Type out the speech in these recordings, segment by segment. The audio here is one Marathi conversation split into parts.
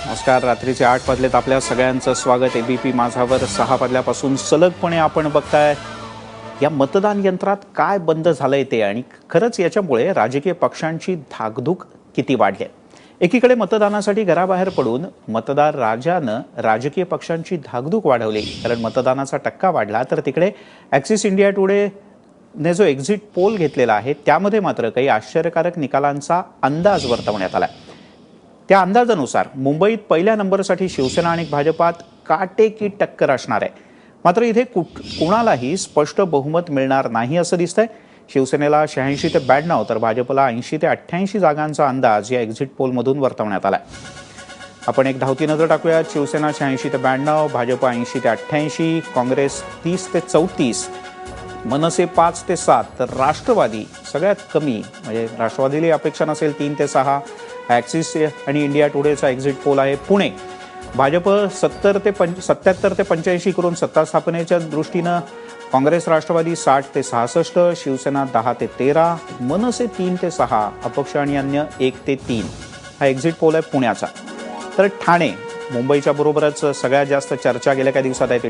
नमस्कार. रात्रीचे 8 वाजलेत. आपल्या सगळ्यांचं स्वागत एबीपी माझावर 6 वाजल्यापासून सलगपणे आपण बघताय या मतदान यंत्रात काय बंद झालंय ते, आणि खरंच याच्यामुळे राजकीय पक्षांची धाकधूक किती वाढली. एकीकडे मतदानासाठी घराबाहेर पडून मतदार राजानं राजकीय पक्षांची धाकधूक वाढवली, कारण मतदानाचा टक्का वाढला. तर तिकडे ॲक्सिस इंडिया टुडे ने जो एक्झिट पोल घेतलेला आहे त्यामध्ये मात्र काही आश्चर्यकारक निकालांचा अंदाज वर्तवण्यात आला. त्या अंदाजानुसार मुंबईत पहिल्या नंबरसाठी शिवसेना आणि भाजपात काटेकी टक्कर असणार आहे. मात्र इथे कुणालाही स्पष्ट बहुमत मिळणार नाही असं दिसतंय. शिवसेनेला 86 ते 92 तर भाजपला 80 ते 88 जागांचा अंदाज या एक्झिट पोलमधून वर्तवण्यात आलाय. आपण एक धावती नजर टाकूया. शिवसेना 86 ते 92, भाजप 80 ते 88, काँग्रेस 30 ते 34, मनसे 5 ते 7, तर राष्ट्रवादी सगळ्यात कमी, म्हणजे राष्ट्रवादीला अपेक्षा नसेल 3 ते 6. ॲक्सिस आणि इंडिया टुडेचा एक्झिट पोल आहे. पुणे भाजप 77 ते 85 करून सत्ता स्थापनेच्या दृष्टीनं, काँग्रेस राष्ट्रवादी 60 ते 66, शिवसेना 10 ते 13, मनसे 3 ते 6, अपक्ष आणि अन्य 1 ते 3. हा एक्झिट पोल आहे पुण्याचा. तर ठाणे मुंबईच्या बरोबरच सगळ्यात जास्त चर्चा गेल्या काही दिवसात आहे ती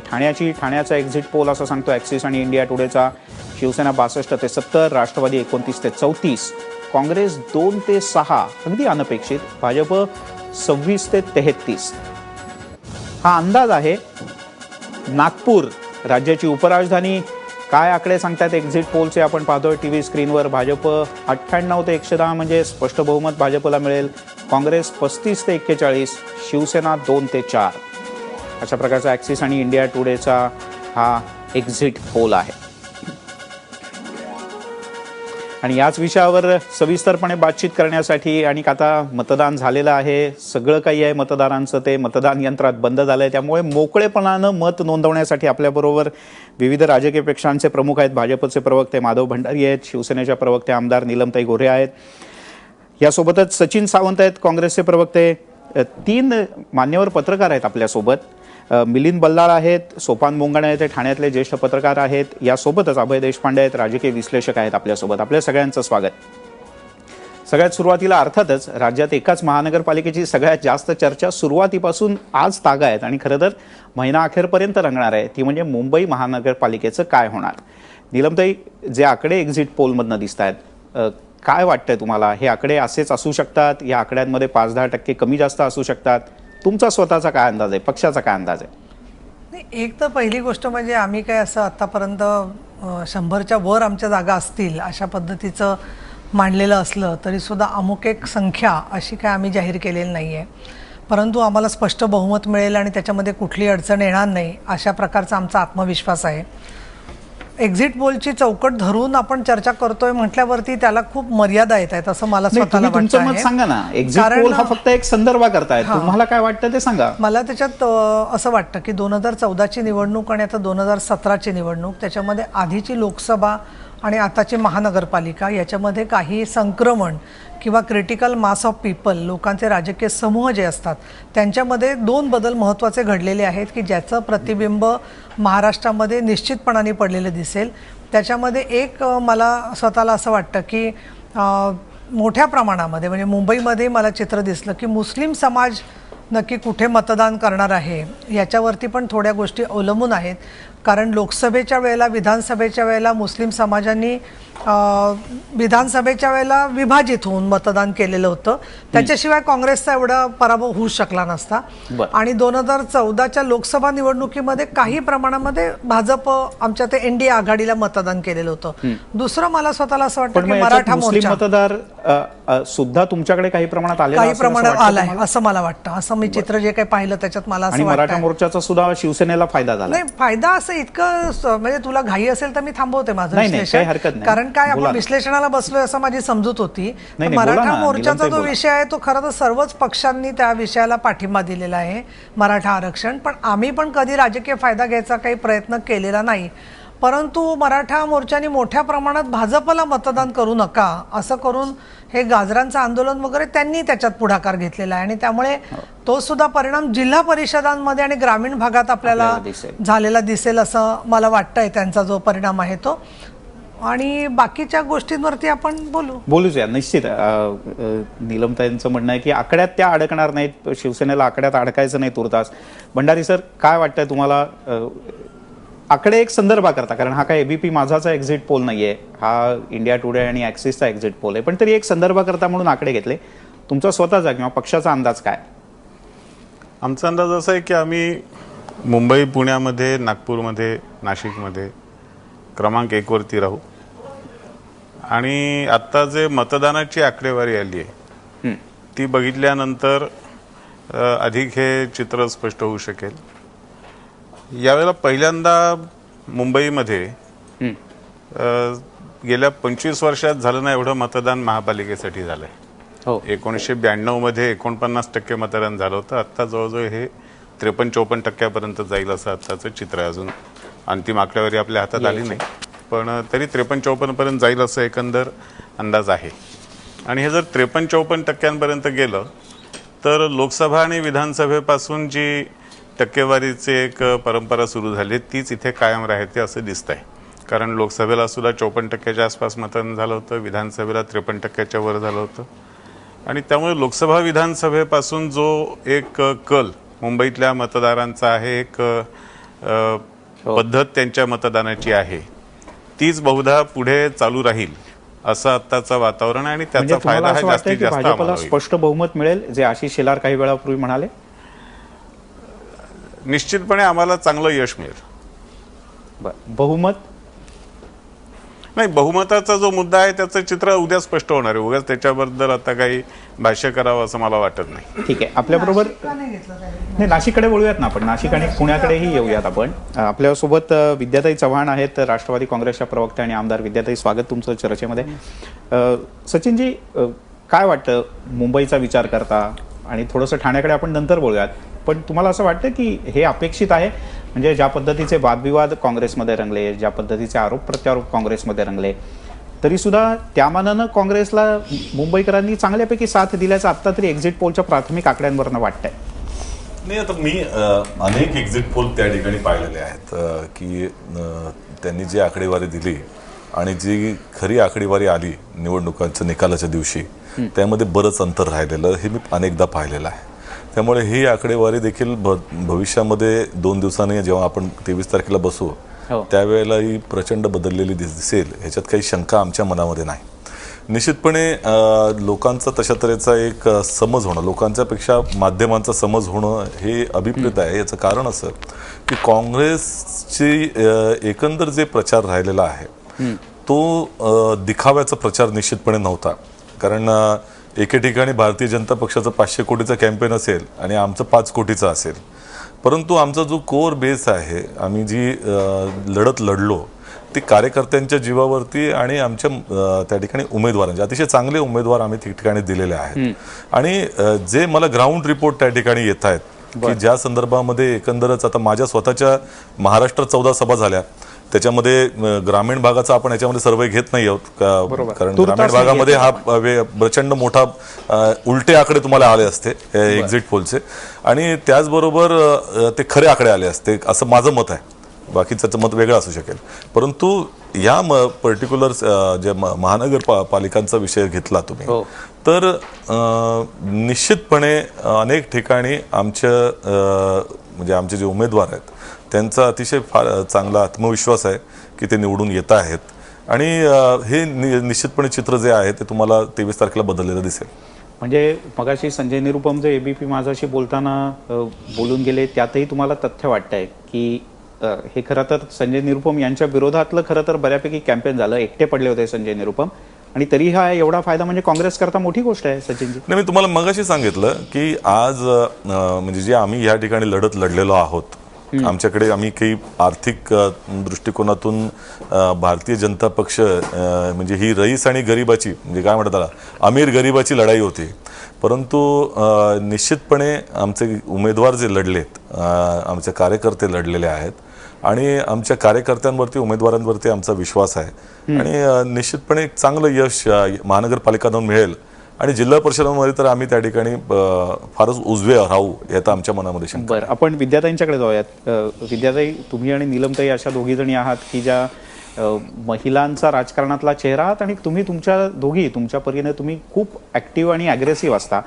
ठाण्याचा एक्झिट पोल असं सांगतो ॲक्सिस आणि इंडिया टुडेचा. शिवसेना 62 ते 70, राष्ट्रवादी 29 ते 34, काँग्रेस 2 ते 6, अगदी अनपेक्षित, भाजप 26 ते 33. हा अंदाज आहे. नागपूर राज्याची उपराजधानी, काय आकडे सांगतात एक्झिट पोलचे आपण पाहतोय टीव्ही स्क्रीनवर. भाजप 98 ते 110, म्हणजे स्पष्ट बहुमत भाजपला मिळेल. काँग्रेस 35 ते 41, शिवसेना 2 ते 4. अशा प्रकारचा ॲक्सिस आणि इंडिया टुडेचा हा एक्झिट पोल आहे. आणि याच विषयावर सविस्तरपणे बातचीत करण्यासाठी, आणि आता मतदान झालेलं आहे, सगळं काही आहे मतदारांचं ते मतदान यंत्रात बंद झालं आहे, त्यामुळे मोकळेपणानं मत नोंदवण्यासाठी आपल्याबरोबर विविध राजकीय पक्षांचे प्रमुख आहेत. भाजपचे प्रवक्ते माधव भंडारी आहेत, शिवसेनेच्या प्रवक्ते आमदार नीलमताई गोऱ्हे आहेत, यासोबतच सचिन सावंत आहेत काँग्रेसचे प्रवक्ते. 3 मान्यवर पत्रकार आहेत आपल्यासोबत. मिलिंद बल्लाळ आहेत, सोपान मोंगाणे आहेत, ठाण्यातले ज्येष्ठ पत्रकार आहेत, यासोबतच अभय देशपांडे आहेत, राजकीय विश्लेषक आहेत आपल्यासोबत. आपल्या सगळ्यांचं स्वागत. सगळ्यात सुरुवातीला अर्थातच राज्यात एकाच महानगरपालिकेची सगळ्यात जास्त चर्चा सुरुवातीपासून आज तागा आहेत आणि खरं तर महिना अखेरपर्यंत रंगणार आहे, ती म्हणजे मुंबई महानगरपालिकेचं काय होणार. नीलमताई, जे आकडे एक्झिट पोलमधनं दिसत आहेत, काय वाटतंय तुम्हाला? हे आकडे असेच असू शकतात? या आकड्यांमध्ये 5-10% कमी जास्त असू शकतात? तुमचा स्वतःचा काय अंदाज आहे, पक्षाचा काय अंदाज आहे? एक तर पहिली गोष्ट म्हणजे आम्ही काय असं आतापर्यंत 100च्या वर आमच्या जागा असतील अशा पद्धतीचं मांडलेलं असलं तरी सुद्धा अमुक एक संख्या अशी काय आम्ही जाहीर केलेली नाही आहे. परंतु आम्हाला स्पष्ट बहुमत मिळेल आणि त्याच्यामध्ये कुठली अडचण येणार नाही अशा प्रकारचा आमचा आत्मविश्वास आहे. एक्झिट पोलची चौकट धरून आपण चर्चा करतोय म्हटल्यावरती त्याला खूप मर्यादा येत आहेत असं मला स्वतःला वाटतं. तुमचं मत सांगा ना. एक्झिट पोल हा फक्त एक संदर्भ करताय, तुम्हाला काय वाटतं ते सांगा. मला त्याच्यात असं वाटतं की 2014ची निवडणूक आणि आता 2017ची निवडणूक, त्याच्यामध्ये आधीची लोकसभा आणि आताची महानगरपालिका, याच्यामध्ये काही संक्रमण किंवा क्रिटिकल मास ऑफ पीपल, लोकांचे राजकीय समूह जे असतात त्यांच्यामध्ये 2 बदल महत्त्वाचे घडलेले आहेत की ज्याचं प्रतिबिंब महाराष्ट्रामध्ये निश्चितपणाने पडलेलं दिसेल. त्याच्यामध्ये एक मला स्वतःला असं वाटतं की मोठ्या प्रमाणामध्ये म्हणजे मुंबईमध्ये मला चित्र दिसलं की मुस्लिम समाज नक्की कुठे मतदान करणार आहे याच्यावरती पण थोड्या गोष्टी अवलंबून आहेत. कारण लोकसभेच्या वेळेला, विधानसभेच्या वेळेला मुस्लिम समाजांनी विधानसभेच्या वेळेला विभाजित होऊन मतदान केलेलं होतं. त्याच्याशिवाय काँग्रेसचा एवढा पराभव होऊ शकला नसता. आणि 2014च्या लोकसभा निवडणुकीमध्ये काही प्रमाणामध्ये भाजप आमच्या ते एनडीए आघाडीला मतदान केलेलं होतं. दुसरं मला स्वतःला असं वाटतं की मराठा मोर्चा मतदार सुद्धा तुमच्याकडे काही प्रमाणात आले, काही प्रमाणात आलाय असं मला वाटतं. असं मी चित्र जे काही पाहिलं त्याच्यात मला असं वाटतं. मराठा मोर्चाचा सुद्धा शिवसेनेला फायदा झाला. नाही, फायदा असं इतकं म्हणजे तुला घाई असेल तर मी थांबवते माझं विश्लेषण. कारण काय आपण विश्लेषणाला बसलोय असं माझी समजूत होती. मराठा मोर्चाचा जो विषय आहे तो खरं तर सर्वच पक्षांनी त्या विषयाला पाठिंबा दिलेला आहे, मराठा आरक्षण. पण आम्ही पण कधी राजकीय फायदा घ्यायचा काही प्रयत्न केलेला नाही. परंतु मराठा मोर्चाने मोठ्या प्रमाणात भाजपला मतदान करू नका असं करून हे गाजरांचं आंदोलन वगैरे त्यांनी त्याच्यात पुढाकार घेतलेला आहे. आणि त्यामुळे तो सुद्धा परिणाम जिल्हा परिषदांमध्ये आणि ग्रामीण भागात आपल्याला झालेला दिसेल असं मला वाटतंय. त्यांचा जो परिणाम आहे तो आणि बाकीच्या गोष्टींवरती आपण बोलूच या निश्चित. नीलमताईंचं म्हणणं आहे की आकड्यात त्या अडकणार नाहीत, शिवसेनेला आकड्यात अडकायचं नाही तुर्तास. भंडारी सर, काय वाटतंय तुम्हाला? आकडे एक संदर्भा करता, कारण हा काय एबीपी माझाचा एक्झिट पोल नाहीये, हा इंडिया टुडे आणि ॲक्सिसचा एक्झिट पोल आहे, पण तरी एक संदर्भ करता म्हणून आकडे घेतले. तुमचा स्वतःचा किंवा पक्षाचा अंदाज काय? आमचा अंदाज असा आहे की आम्ही मुंबई, पुण्यामध्ये, नागपूरमध्ये, नाशिकमध्ये क्रमांक 1 वरती राहू. आणि आत्ता जे मतदानाची आकडेवारी आली आहे ती बघितल्यानंतर अधिक हे चित्र स्पष्ट होऊ शकेल. यावेळेला पहिल्यांदा मुंबईमध्ये गेल्या 25 वर्षात झालं नाही एवढं मतदान महापालिकेसाठी झालंय. 1992 मध्ये 49% मतदान झालं होतं. आत्ता जवळजवळ हे 53-54% जाईल असं आत्ताचं चित्र आहे. अजून अंतिम आकडेवारी आपल्या हातात आली नाही, पण तरी 53-54 पर्यंत जाईल असं एकंदर अंदाज आहे. आणि हे जर 53-54% गेलं तर लोकसभा आणि विधानसभेपासून जी टक्केवारीची एक परंपरा सुरू झाली तीच इथे कायम राहते असं दिसतंय. कारण लोकसभेला सुद्धा 54% आसपास मतदान झालं होतं, विधानसभेला 53% वर झालं होतं. आणि त्यामुळे लोकसभा विधानसभेपासून जो एक कल मुंबईतल्या मतदारांचा आहे, एक पद्धत त्यांच्या मतदानाची आहे, तीच बहुधा पुढे चालू राहील असं आत्ताचं वातावरण आहे. आणि त्याचा फायदा हा जास्तीत जास्त भाजपला स्पष्ट बहुमत मिळेल, जे आशिष शेलार काही वेळापूर्वी म्हणाले? निश्चितपणे आम्हाला चांगलं यश मिळेल. बहुमत नाही, बहुमताचा जो मुद्दा आहे त्याचं चित्र उद्या स्पष्ट होणार आहे. उगाच त्याच्याबद्दल आता काही भाष्य करावं असं मला वाटत नाही. ठीक आहे. आपल्याबरोबर नाही, नाशिककडे बोलूयात ना आपण. नाशिक आणि पुण्याकडेही येऊयात आपण. आपल्यासोबत विद्याताई चव्हाण आहेत, राष्ट्रवादी काँग्रेसच्या प्रवक्त्या आणि आमदार. विद्याताई, स्वागत तुमचं चर्चेमध्ये. सचिनजी, काय वाटतं मुंबईचा विचार करता? आणि थोडंसं ठाण्याकडे आपण नंतर बोलूयात, पण तुम्हाला असं वाटतं की हे अपेक्षित आहे? म्हणजे ज्या पद्धतीचे वादविवाद काँग्रेसमध्ये रंगले, ज्या पद्धतीचे आरोप प्रत्यारोप काँग्रेसमध्ये रंगले, तरी सुद्धा त्या मानानं काँग्रेसला मुंबईकरांनी चांगल्यापैकी साथ दिल्याचं आत्ता तरी एक्झिट पोलच्या प्राथमिक आकड्यांवरनं वाटतंय. नाही, आता मी अनेक एक्झिट पोल त्या ठिकाणी पाहिलेले आहेत की त्यांनी जी आकडेवारी दिली आणि जी खरी आकडेवारी आली निवडणुकांच्या निकालाच्या दिवशी, त्यामध्ये बरंच अंतर राहिलेलं हे मी अनेकदा पाहिलेलं आहे. त्यामुळे ही आकडेवारी देखील भविष्यामध्ये 2 दिवसांनी जेव्हा आपण 23 तारखेला बसू त्यावेळेला ही प्रचंड बदललेली दिसेल, ह्याच्यात काही शंका आमच्या मनामध्ये नाही. निश्चितपणे लोकांचा तशा तऱ्हेचा एक समज होणं, लोकांच्यापेक्षा माध्यमांचा समज होणं हे अभिप्रेत आहे. याचं कारण असं की काँग्रेसची एकंदर जे प्रचार राहिलेला आहे तो दिखाव्याचा प्रचार निश्चितपणे नव्हता. कारण एके ठिकाणी भारतीय जनता पक्षाचं 500 कोटीचं कॅम्पेन असेल आणि आमचं 5 कोटीचं असेल, परंतु आमचा जो कोर बेस आहे, आम्ही जी लढत लढलो ती कार्यकर्त्यांच्या जीवावरती आणि आमच्या त्या ठिकाणी उमेदवारांचे अतिशय चांगले उमेदवार आम्ही ठिकठिकाणी दिलेले आहेत. आणि जे मला ग्राउंड रिपोर्ट त्या ठिकाणी येत आहेत की ज्या संदर्भामध्ये एकंदरच आता माझ्या स्वतःच्या महाराष्ट्रात 14 सभा झाल्या, त्याच्यामध्ये ग्रामीण भागाचा आपण याच्यामध्ये सर्वे घेत नाही आहोत, कारण ग्रामीण भागामध्ये हा प्रचंड मोठा उलटे आकडे तुम्हाला आले असते एक्झिट पोलचे, आणि त्याचबरोबर ते खरे आकडे आले असते असं माझं मत आहे. बाकीचं मत वेगळं असू शकेल. परंतु या पर्टिक्युलर जे महानगरपालिकांचा विषय घेतला तुम्ही, तर निश्चितपणे अनेक ठिकाणी म्हणजे आमचे जे उमेदवार आहेत त्यांचा अतिशय फार चांगला आत्मविश्वास आहे की ते निवडून येत आहेत. आणि हे निश्चितपणे चित्र जे आहे ते तुम्हाला 23 तारखेला बदललेलं दिसेल. म्हणजे मगाशी संजय निरुपम जे एबीपी माझाशी बोलताना बोलून गेले, त्यातही तुम्हाला तथ्य वाटतंय की हे खरं तर संजय निरुपम यांच्या विरोधातलं खरं तर बऱ्यापैकी कॅम्पेन झालं, एकटे पडले होते संजय निरुपम, आणि तरी हा एवढा फायदा म्हणजे काँग्रेस करता मोठी गोष्ट आहे. सचिनजी, नाही, मी तुम्हाला मगाशी सांगितलं की आज म्हणजे जे आम्ही या ठिकाणी लढत लढलेलो आहोत, आमच्याकडे आम्ही काही आर्थिक दृष्टिकोनातून भारतीय जनता पक्ष म्हणजे ही रईस आणि गरिबाची, म्हणजे काय म्हणतात त्याला, अमीर गरिबाची लढाई होती. परंतु निश्चितपणे आमचे उमेदवार जे लढलेत, आमचे कार्यकर्ते लढलेले आहेत आणि आमच्या कार्यकर्त्यांवरती, उमेदवारांवरती आमचा विश्वास आहे आणि निश्चितपणे एक चांगलं यश महानगरपालिकांना मिळेल. आणि जिल्हा परिषदांमध्ये तर आम्ही त्या ठिकाणी फारच उजवे राहू याचा आमच्या मनामध्ये शंका. बरं, आपण विद्याताईंच्याकडे जाऊयात. विद्याताई, तुम्ही आणि नीलमताई अशा दोघी जणी आहात की ज्या महिलांचा राजकारणातला चेहरा आहात आणि तुम्ही तुमच्या परीने तुम्ही खूप ॲक्टिव्ह आणि ॲग्रेसिव्ह असता.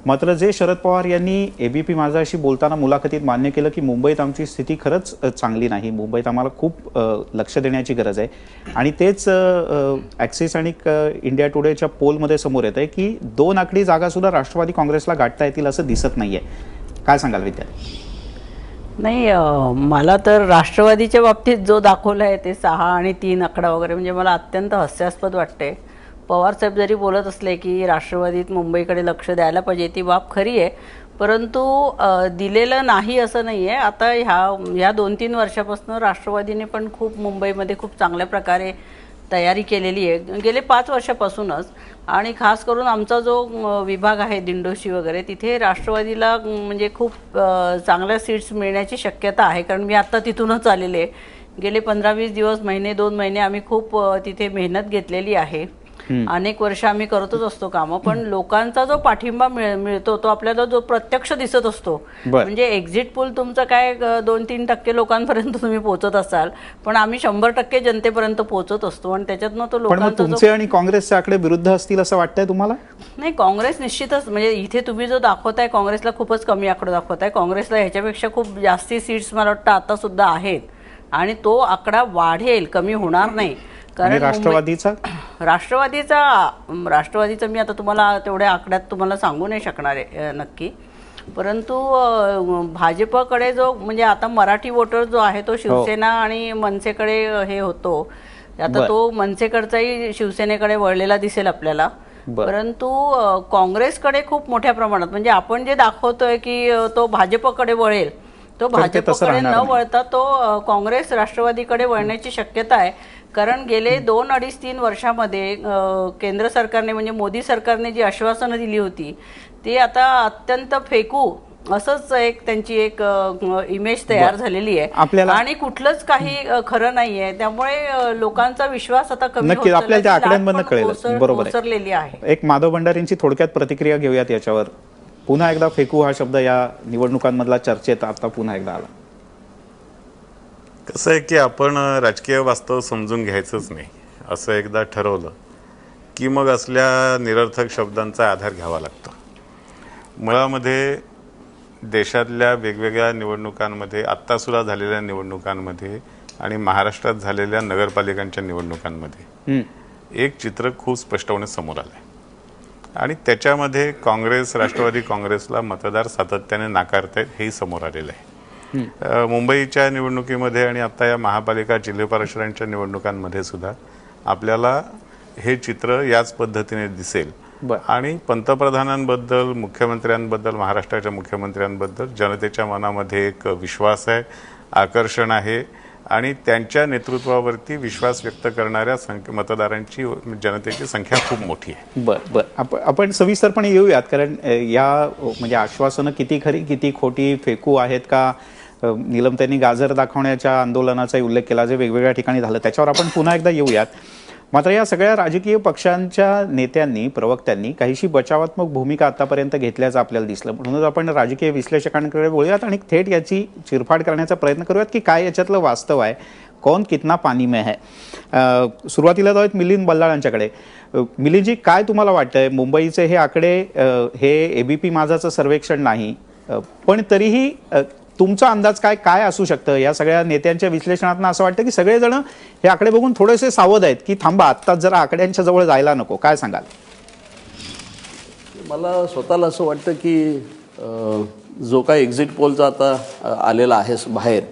मात्र जे शरद पवार यांनी एबीपी माझाशी बोलताना मुलाखतीत मान्य केलं की मुंबईत आमची स्थिती खरंच चांगली नाही, मुंबईत आम्हाला खूप लक्ष देण्याची गरज आहे, आणि तेच ॲक्सिस आणि इंडिया टुडेच्या पोलमध्ये समोर येत आहे की 2 आकडी जागासुद्धा राष्ट्रवादी काँग्रेसला गाठता येतील असं दिसत नाही आहे. काय सांगाल विद्या? नाही, मला तर राष्ट्रवादीच्या बाबतीत जो दाखवला आहे ते 6 आणि 3 आकडा वगैरे म्हणजे मला अत्यंत हास्यास्पद वाटते. पवारसाहेब जरी बोलत असले की राष्ट्रवादीत मुंबईकडे लक्ष द्यायला पाहिजे, ती बाब खरी आहे, परंतु दिलेलं नाही असं नाही आहे. आता ह्या 2-3 वर्षापासून राष्ट्रवादीने पण खूप मुंबईमध्ये खूप चांगल्या प्रकारे तयारी केलेली आहे गेले 5 वर्षापासूनच. आणि खास करून आमचा जो विभाग आहे दिंडोशी वगैरे, तिथे राष्ट्रवादीला म्हणजे खूप चांगल्या सीट्स मिळण्याची शक्यता आहे, कारण मी आत्ता तिथूनच आलेले आहे. गेले 15-20 दिवस, 2 महिने आम्ही खूप तिथे मेहनत घेतलेली आहे. अनेक वर्ष आम्ही करतच असतो कामं, पण लोकांचा जो पाठिंबा मिळतो तो आपल्याला जो प्रत्यक्ष दिसत असतो. म्हणजे एक्झिट पोल तुमचं काय 2-3% लोकांपर्यंत तुम्ही पोहोचत असाल, पण आम्ही 100% जनतेपर्यंत पोहोचत असतो आणि त्याच्यातनं तो लोकांचा तुमचे आणि काँग्रेसचे आकडे विरुद्ध असतील असं वाटतंय तुम्हाला? नाही, काँग्रेस निश्चितच, म्हणजे इथे तुम्ही जो दाखवताय काँग्रेसला खूपच कमी आकडे दाखवताय. काँग्रेसला ह्याच्यापेक्षा खूप जास्ती सीट्स मला वाटतं आता सुद्धा आहेत आणि तो आकडा वाढेल, कमी होणार नाही. कारण राष्ट्रवादीचा मी आता तुम्हाला तेवढ्या आकड्यात तुम्हाला सांगू नाही शकणार आहे नक्की, परंतु भाजपकडे जो म्हणजे आता मराठी वोटर जो आहे तो शिवसेना आणि मनसेकडे हे होतो, आता तो मनसेकडचाही शिवसेनेकडे वळलेला दिसेल आपल्याला. परंतु काँग्रेसकडे खूप मोठ्या प्रमाणात, म्हणजे आपण जे दाखवतोय की तो भाजपकडे वळेल, तो भाजपकडे न वळता तो काँग्रेस राष्ट्रवादीकडे वळण्याची शक्यता आहे. कारण गेले 2-2.5-3 वर्षामध्ये केंद्र सरकारने म्हणजे मोदी सरकारने जी आश्वासनं दिली होती ती आता अत्यंत फेकू असंच त्यांची एक इमेज तयार झालेली आहे आणि कुठलंच काही खरं नाहीये. त्यामुळे लोकांचा विश्वास आता कमी होत आपल्याला त्या आकड्यांमधून कळेल. बरोबर आहे. एक माधव भंडारींची थोडक्यात प्रतिक्रिया घेऊयात याच्यावर. पुन्हा एकदा फेकू हा शब्द या निवडणुकांमधला चर्चेत आता पुन्हा एकदा आला. कसं आहे की आपण राजकीय वास्तव समजून घ्यायचंच नाही असं एकदा ठरवलं की मग असल्या निरर्थक शब्दांचा आधार घ्यावा लागतो. मुळामध्ये देशातल्या वेगवेगळ्या निवडणुकांमध्ये, आत्तासुद्धा झालेल्या निवडणुकांमध्ये आणि महाराष्ट्रात झालेल्या नगरपालिकांच्या निवडणुकांमध्ये एक चित्र खूप स्पष्टपणे समोर आलं आहे आणि त्याच्यामध्ये काँग्रेस, राष्ट्रवादी काँग्रेसला मतदार सातत्याने नाकारतायत हेही समोर आलेलं आहे. मुंबईच्या निवडणुकीमध्ये आणि आता या महापालिका, जिल्हा परिषदांच्या निवडणुकांमध्ये सुद्धा आपल्याला हे चित्र याच पद्धतीने दिसेल. आणि पंतप्रधानांबद्दल, मुख्यमंत्र्यांबद्दल, महाराष्ट्राच्या मुख्यमंत्र्यांबद्दल जनतेच्या मनामध्ये एक विश्वास आहे, आकर्षण आहे आणि त्यांच्या नेतृत्वावरती विश्वास व्यक्त करणाऱ्या मतदारांची, जनतेची संख्या खूप मोठी आहे. आपण सविस्तरपणे येऊयात, कारण या म्हणजे आश्वासनं किती खरी किती खोटी, फेकू आहेत का, नीलमताईंनी गाजर दाखवण्याच्या आंदोलनाचाही उल्लेख केला जे वेगवेगळ्या ठिकाणी झालं, त्याच्यावर आपण पुन्हा एकदा येऊयात. मात्र या सगळ्या राजकीय पक्षांच्या नेत्यांनी, प्रवक्त्यांनी काहीशी बचावात्मक भूमिका आतापर्यंत घेतल्याचं आपल्याला दिसलं. म्हणूनच आपण राजकीय विश्लेषकांकडे बोलूयात आणि थेट याची चिरफाड करण्याचा प्रयत्न करूयात की काय याच्यातलं वास्तव आहे, कौन कितना पानी में है. सुरुवातीला जाऊयात मिलिंद बल्लाळांच्याकडे. मिलिंदजी, काय तुम्हाला वाटतंय, मुंबईचे हे आकडे, हे एबीपी माझाचं सर्वेक्षण नाही, पण तरीही तुमचा अंदाज काय असू शकतं? या सगळ्या नेत्यांच्या विश्लेषणातून असं वाटतं की सगळेजण हे आकडे बघून थोडेसे सावध आहेत की थांबा, आत्ताच जरा आकड्यांच्या जवळ जायला नको. काय सांगाल? मला स्वतःला असं वाटतं की जो काही एक्झिट पोलचा आता आलेला आहे बाहेर,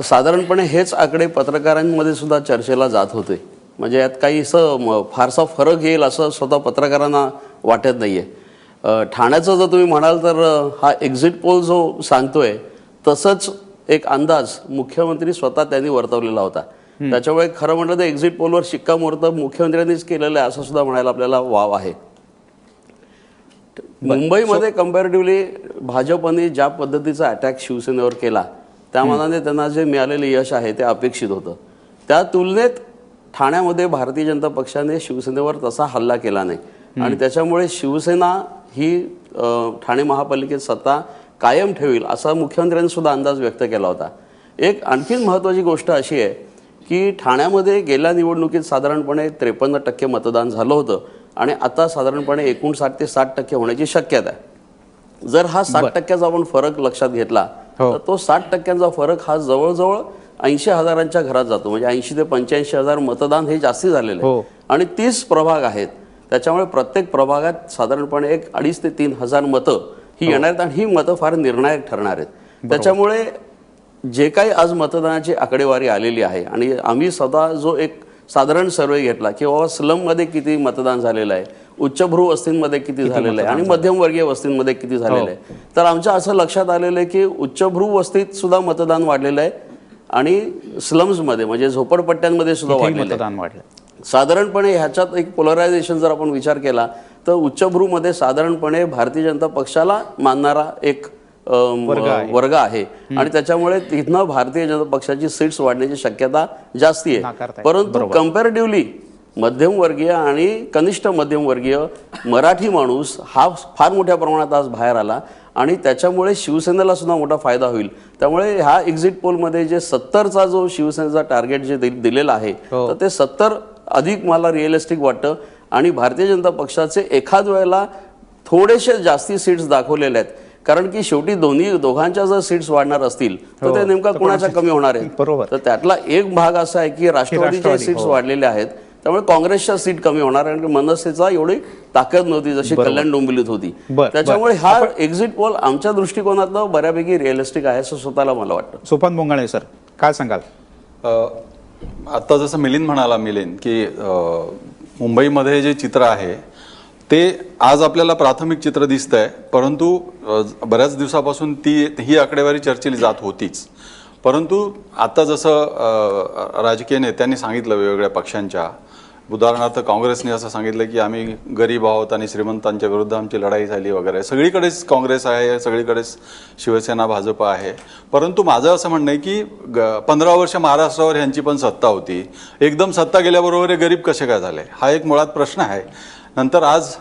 साधारणपणे हेच आकडे पत्रकारांमध्ये सुद्धा चर्चेला जात होते. म्हणजे यात काही असं फारसा फरक येईल असं स्वतः पत्रकारांना वाटत नाही आहे. ठाण्याचं जर तुम्ही म्हणाल तर हा एक्झिट पोल जो सांगतोय तसंच एक अंदाज मुख्यमंत्री स्वतः त्यांनी वर्तवलेला होता. त्याच्यामुळे खरं म्हटलं तर एक्झिट पोलवर शिक्कामोर्तब मुख्यमंत्र्यांनीच केलेलं आहे असं सुद्धा म्हणायला आपल्याला वाव आहे. मुंबईमध्ये कम्पॅरेटिव्हली भाजपने ज्या पद्धतीचा अटॅक शिवसेनेवर केला त्या मानाने त्यांना जे मिळालेले यश आहे ते अपेक्षित होतं. त्या तुलनेत ठाण्यामध्ये भारतीय जनता पक्षाने शिवसेनेवर तसा हल्ला केला नाही आणि त्याच्यामुळे शिवसेना ही ठाणे महापालिकेत सत्ता कायम ठेवील असा मुख्यमंत्र्यांनी सुद्धा अंदाज व्यक्त केला होता. एक आणखीन महत्त्वाची गोष्ट अशी आहे की ठाण्यामध्ये गेल्या निवडणुकीत साधारणपणे 53% मतदान झालं होतं आणि आता साधारणपणे 59 ते 60% होण्याची शक्यता आहे. जर हा 60%चा आपण फरक लक्षात घेतला तर तो 60%चा फरक हा जवळजवळ 80,000च्या घरात जातो. म्हणजे 80 ते 85,000 मतदान हे जास्ती झालेलं आहे आणि 30 प्रभाग आहेत. त्याच्यामुळे प्रत्येक प्रभागात साधारणपणे 2,500 ते 3,000 मतं ही येणार आहेत आणि ही मतं फार निर्णायक ठरणार आहेत. त्याच्यामुळे जे काही आज मतदानाची आकडेवारी आलेली आहे आणि आम्ही स्वतः जो एक साधारण सर्वे घेतला की बाबा स्लममध्ये किती मतदान झालेलं आहे, उच्चभ्रू वस्तींमध्ये किती झालेलं आहे आणि मध्यमवर्गीय वस्तींमध्ये किती झालेलं आहे, तर आमच्या असं लक्षात आलेलं आहे की उच्चभ्रू वस्तीत सुद्धा मतदान वाढलेलं आहे आणि स्लम्समध्ये म्हणजे झोपडपट्ट्यांमध्ये सुद्धा वाढलेलं आहे. साधारणपणे ह्याच्यात एक पोलरायझेशन जर आपण विचार केला तर उच्चभ्रूमध्ये साधारणपणे भारतीय जनता पक्षाला मानणारा एक वर्ग आहे आणि त्याच्यामुळे तिथनं भारतीय जनता पक्षाची सीट्स वाढण्याची शक्यता जास्ती आहे. परंतु कम्पॅरेटिव्हली मध्यमवर्गीय आणि कनिष्ठ मध्यमवर्गीय मराठी माणूस हा फार मोठ्या प्रमाणात आज बाहेर आला आणि त्याच्यामुळे शिवसेनेला सुद्धा मोठा फायदा होईल. त्यामुळे ह्या एक्झिट पोलमध्ये जे 70चा जो शिवसेनेचा टार्गेट जे दिलेला आहे तर ते 70 अधिक मला रिअलिस्टिक वाटतं आणि भारतीय जनता पक्षाचे एखाद वेळेला थोडेसे जास्ती सीट्स दाखवलेले आहेत. कारण की शेवटी दोघांच्या जर सीट्स वाढणार असतील तर ते नेमका कोणाच्या कमी होणार आहेत. तर त्यातला एक भाग असा आहे की राष्ट्रवादीच्या सीट्स वाढलेल्या आहेत त्यामुळे काँग्रेसच्या सीट कमी होणार आणि मनसेचा एवढी ताकद नव्हती जशी कल्याण डोंबिवलीत होती. त्याच्यामुळे हा एक्झिट पोल आमच्या दृष्टिकोनातलं बऱ्यापैकी रिअलिस्टिक आहे असं स्वतःला मला वाटतं. सोपान बोंगाळे सर काय सांगाल? आता जसं मिलिंद की मुंबईमध्ये जे चित्र आहे ते आज आपल्याला प्राथमिक चित्र दिसतंय, परंतु बऱ्याच दिवसापासून ही आकडेवारी चर्चेली जात होतीच. परंतु आता जसं राजकीय नेत्यांनी सांगितलं वेगवेगळ्या पक्षांच्या, उदाहरणार्थ काँग्रेसने असं सांगितलं की आम्ही गरीब आहोत आणि श्रीमंतांच्या विरुद्ध आमची लढाई झाली वगैरे. सगळीकडेच काँग्रेस आहे, सगळीकडेच शिवसेना भाजप आहे. परंतु माझं असं म्हणणं आहे की 15 वर्ष महाराष्ट्रावर ह्यांची पण सत्ता होती, एकदम सत्ता गेल्याबरोबर हे गरीब कसे काय झाले हा एक मुळात प्रश्न आहे. नंतर आज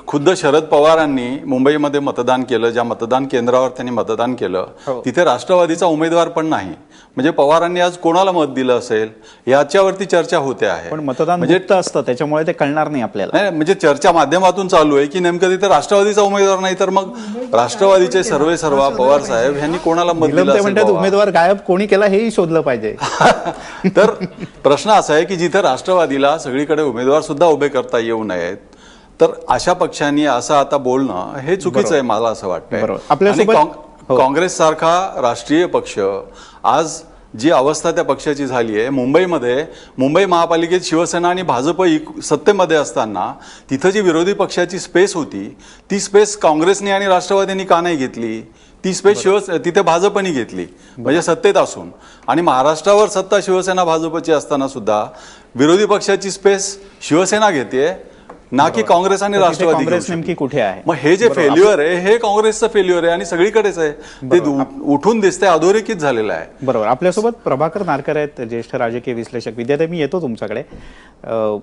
खुद्द शरद पवारांनी मुंबईमध्ये मतदान केलं, ज्या मतदान केंद्रावर त्यांनी मतदान केलं तिथे राष्ट्रवादीचा उमेदवार पण नाही. म्हणजे पवारांनी आज कोणाला मत दिलं असेल याच्यावरती चर्चा होते आहे. पण मतदान म्हणजे असतं त्याच्यामुळे ते कळणार नाही आपल्याला. नाही म्हणजे चर्चा माध्यमातून चालू आहे की नेमकं तिथे राष्ट्रवादीचा उमेदवार नाही तर मग राष्ट्रवादीचे सर्वेसर्वा पवार साहेब यांनी कोणाला मत दिलं असेल. म्हणतात उमेदवार गायब कोणी केला हेही शोधलं पाहिजे. तर प्रश्न असा आहे की जिथे राष्ट्रवादीला सगळीकडे उमेदवार सुद्धा उभे करता येऊ नयेत तर अशा पक्षांनी असं आता बोलणं हे चुकीचं आहे मला असं वाटतं. काँग्रेस सारखा राष्ट्रीय पक्ष आज जी अवस्था त्या पक्षाची झाली आहे, मुंबई महापालिकेत शिवसेना आणि भाजप सत्तेमध्ये असताना तिथं जी विरोधी पक्षाची स्पेस होती ती स्पेस काँग्रेसने आणि राष्ट्रवादींनी का नाही घेतली? ती स्पेस तिथे भाजपने घेतली म्हणजे सत्तेत असून. आणि महाराष्ट्रावर सत्ता शिवसेना भाजपची असताना सुद्धा विरोधी पक्षाची स्पेस शिवसेना घेते ना की काँग्रेस आणि राष्ट्रवादी. काँग्रेस नेमकी कुठे आहे? मग हे जे फेल्युअर आहे हे काँग्रेसचं फेल्युअर आहे आणि सगळीकडेच आहे. ते उठून दिसतंय, अधोरेखित झालेलं आहे. बरोबर. आपल्यासोबत प्रभाकर नारकर आहेत, ज्येष्ठ राजकीय विश्लेषक. विद्यार्थी मी येतो तुमच्याकडे.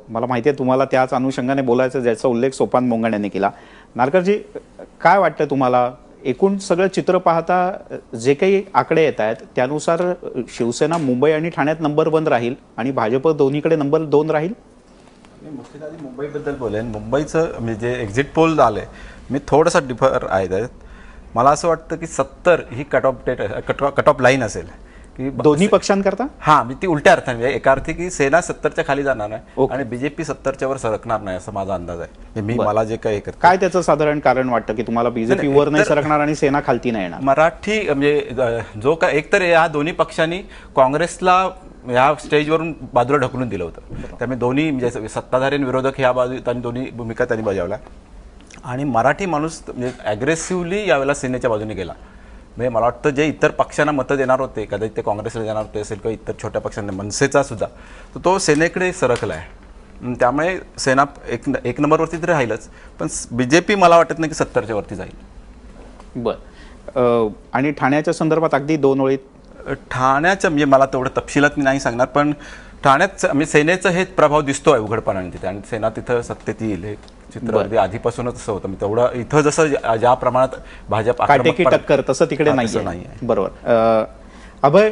मला माहिती आहे तुम्हाला त्याच अनुषंगाने बोलायचं ज्याचा उल्लेख सोपान बोंगाण यांनी केला. नारकरजी काय वाटतं तुम्हाला, एकूण सगळं चित्र पाहता जे काही आकडे येत आहेत त्यानुसार शिवसेना मुंबई आणि ठाण्यात नंबर 1 राहील आणि भाजप दोन्हीकडे नंबर 2 राहील? मुख्यतः आधी मुंबईबद्दल बोलेन. मुंबईचं म्हणजे एक्झिट पोल झालं आहे, मी थोडासा डिफर आहे त्यात. मला असं वाटतं की 70 ही कट ऑफ लाईन असेल की दोन्ही पक्षांकरता. हां, मी ती उलट्या अर्थाने म्हणजे एका अर्थी की सेना 70च्या खाली जाणार नाही आणि बीजेपी 70च्या वर सरकणार नाही असं माझा अंदाज आहे. मी मला जे काही काय त्याचं साधारण कारण वाटतं की तुम्हाला बीजेपी वर नाही सरकणार आणि सेना खालती नाही येणार? मराठी म्हणजे जो का एकतर या दोन्ही पक्षांनी काँग्रेसला ह्या स्टेजवरून बाजूला ढकलून दिलं होतं. त्यामुळे दोन्ही म्हणजे सत्ताधारी आणि विरोधक ह्या बाजू दोन्ही भूमिका त्यांनी बजावल्या आणि मराठी माणूस म्हणजे ॲग्रेसिव्हली यावेळेला सेनेच्या बाजूने गेला. म्हणजे मला वाटतं जे इतर पक्षांना मतं देणार होते, कदाचित ते काँग्रेसला देणार होते असेल किंवा इतर छोट्या पक्षांना मनसेचा सुद्धा, तर तो सेनेकडे सरकला आहे. त्यामुळे सेना एक नंबरवरती तरी राहीलच, पण बीजेपी मला वाटत नाही की 70च्या वरती जाईल. बरं. आणि ठाण्याच्या संदर्भात अगदी 2 ओळीत. ठाण्याचं म्हणजे मला तेवढं तपशिलात मी नाही सांगणार, पण ठाण्यात म्हणजे सेनेचं हे प्रभाव दिसतो आहे उघडपणाने तिथे आणि सेना तिथं सत्तेत येईल हे चित्र अगदी आधीपासूनच असं होतं. मी तेवढं इथं जसं ज्या प्रमाणात भाजप काटेकी टक्कर तसं तिकडे नाही. बरोबर. अभय